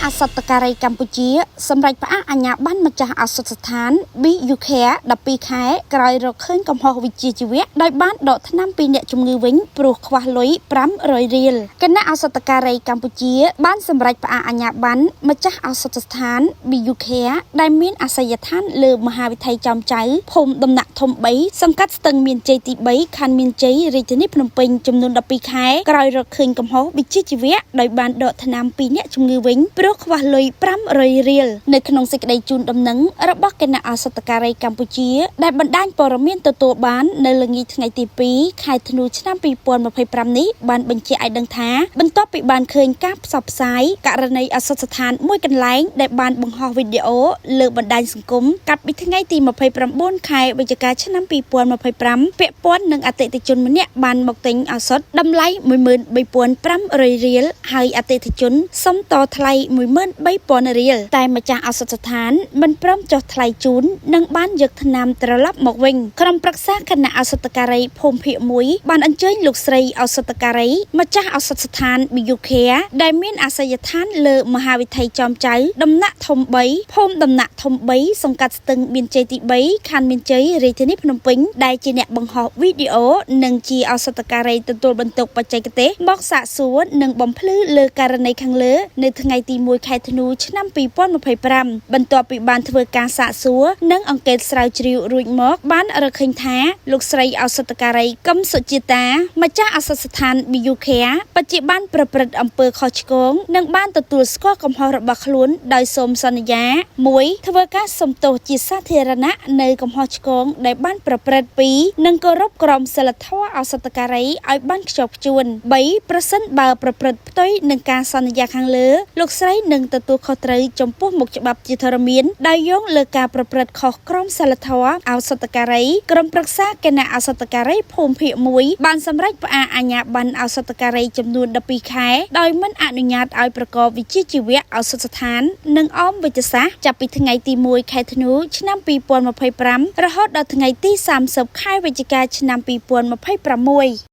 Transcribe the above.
អសតការីកម្ពុជាសម្រាប់ផ្អាកអាជ្ញាប័ណ្ណម្ចាស់អសតស្ថាន BUK 12 ខែក្រោយរកឃើញកំហុសវិជ្ជាជីវៈដោយបានដកថ្នាំពីអ្នកជំងឺវិញព្រោះខ្វះលុយ500រៀលគណៈអសតការីកម្ពុជាបានសម្រេចផ្អាកអាជ្ញាប័ណ្ណម្ចាស់អសតស្ថាន BUK ដែលមានអាសយដ្ឋានលើមហាវិថីចំចៅភូមិដំណាក់ធំ3សង្កាត់ស្ទឹងមានជ័យទី3ខណ្ឌមានជ័យរាជធានីភ្នំពេញចំនួន12ខែក្រោយរកឃើញកំហុសវិជ្ជាជីវៈដោយបានដកថ្នាំពីអ្នកជំងឺវិញព្រោះខ្វះលុយ500រៀលនៅក្នុងសេចក្តីជូនដំណឹងរបស់គណៈអសតការីកម្ពុជាដែលបណ្ដាញព័ត៌មានទទួលបាននៅល្ងាចថ្ងៃទី2ខែធ្នូឆ្នាំ2025នេះបានបញ្ជាក់ឲ្យដឹងថាបន្ទាប់ពីបានឃើញការផ្សព្វផ្សាយករណីអសតស្ថានមួយកន្លែងដែលបានបង្ហោះវីដេអូលើបណ្ដាញសង្គមកាត់ពីថ្ងៃទី29ខែវិច្ឆិកាឆ្នាំ2025ពាក់ព័ន្ធនឹងអតិថិជនម្នាក់បានមកទិញឱសថតម្លៃ 13,500 រៀលហើយអតិថិជនសុំតថ្លៃ 13,000 រៀលតែម្ចាស់ឱសថស្ថានមិនព្រមចុះថ្លៃជូននិងបានយកថ្នាំត្រឡប់មកវិញក្រុមប្រឹក្សាគណៈឱសថការីភូមិភាគ1បានអញ្ជើញលោកស្រីឱសថការីម្ចាស់ឱសថស្ថាន BUK ដែលមានអាសយដ្ឋានលើមហាវិថីចំចៅដំណាក់ធំ3ភូមិដំណាក់ធំ3សង្កាត់ស្ទឹងមានជ័យទី3ខណ្ឌមានជ័យរាជធានីភ្នំពេញដែលជាអ្នកបង្ហោះវីដេអូនិងជាឱសថការីទទួលបន្ទុកបច្ចេកទេសមកសាកសួរនិងបំភ្លឺលើករណីខាងលើនៅថ្ងៃទី1ខែធ្នូឆ្នាំ2025បន្ទាប់ពីបានធ្វើការសាកសួរនិងអង្កេតស្រាវជ្រាវរួចមកបានរកឃើញថាលោកស្រីឱសថការីកឹមសុជាតាម្ចាស់ឱសថស្ថាន BUK ពិតជាបានប្រព្រឹត្តអំពើខុសឆ្គងនិងបានទទួលស្គាល់កំហុសរបស់ខ្លួនដោយសូមសន្យា 1. ធ្វើការសុំទោសជាសាធារណៈនៅកំហុសឆ្គងដែលបានប្រព្រឹត្ត 2. និងគោរពក្រមសីលធម៌ឱសថការីឲ្យបានខ្ជាប់ខ្ជួន 3. ប្រសិនបើប្រព្រឹត្តផ្ទុយនឹងការសន្យាខាងលើលោកស្រីនឹងទទួលខុសត្រូវចំពោះមុខច្បាប់ជាធរមានដោយយោងលើការប្រព្រឹត្តខុសក្រមសីលធម៌ឱសថការីក្រុមប្រឹក្សាគណៈឱសថការីភូមិភាគ1បានសម្រេចផ្អាកអាជ្ញាប័ណ្ណឱសថការីចំនួន12ខែដោយមិនអនុញ្ញាតឲ្យប្រកបវិជ្ជាជីវៈឱសថស្ថាននិងអមវិទ្យាសាស្ត្រចាប់ពីថ្ងៃទី1ខែធ្នូឆ្នាំ2025រហូតដល់ថ្ងៃទី30ខែវិច្ឆិកាឆ្នាំ2026